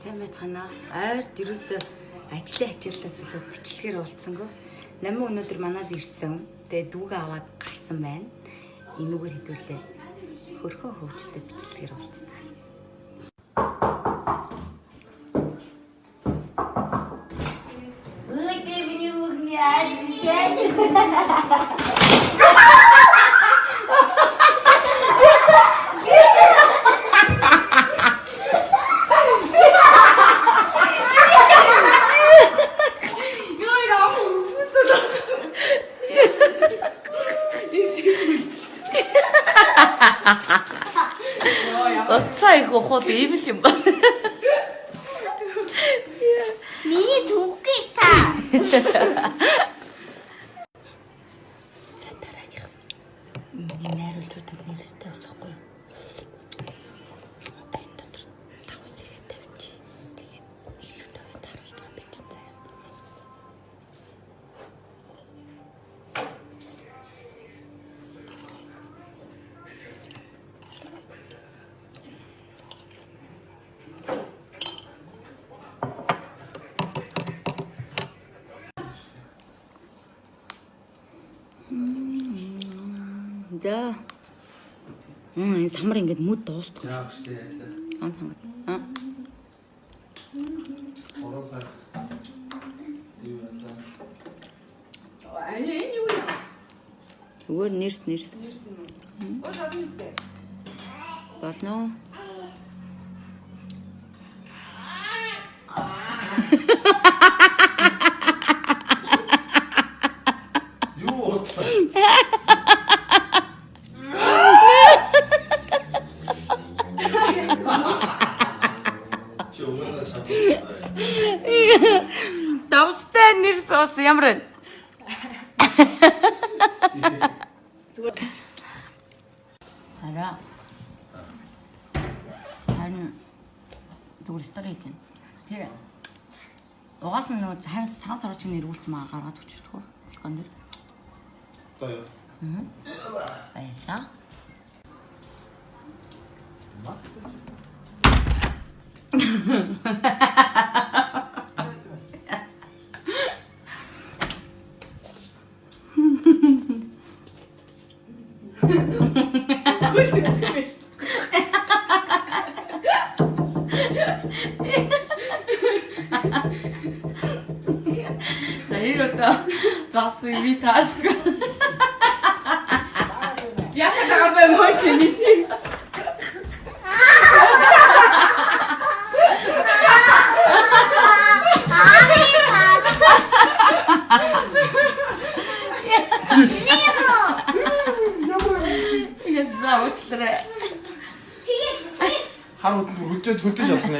сайн байцгаана. Ойрд ерөөсөө ажлаас болоод бичлэгээр уулзсангүй. Намын өнөөдөр манад ирсэн. Тэгээ дүүгээ аваад гарсан байна. Энүүгээр хэдүүлээ. Хөрхөө хөвчтэй бичлэгээр уулзсан. Оцаа их ухаад ивэл юм байна. Миний түүхий та. За дараагийнх. Миний найруулчуудад нэрстэй усахгүй юу? Одоо энэ дотор 5 сэгээ тавьчих. Тэгээд ихтэй үед харуулж байгаа би чинь заяа. За. Энэ самар ингээд мүд дуустдаг. Яах вэ? Аа самар. Оросаар. Юу вэ? Энэ юу вэ? Зүгээр нэрс. Ой, администэ. Болно. Юу утсаа? Чи угаасаа чадвартай. Давстай нэрс ус ямар вэ? Харин зүгээр стори хийж байна. Тэгээ угаал нь нөгөө цаас орж ирэх нэрүүлсэн маа гаргаад өччихөө. Шкон дээр. Таяа. Баярлаа. Заирото засан би тааш. Яхад аваа мөч нисий. Я заочлаа. Хар хөдөлж авах нэ.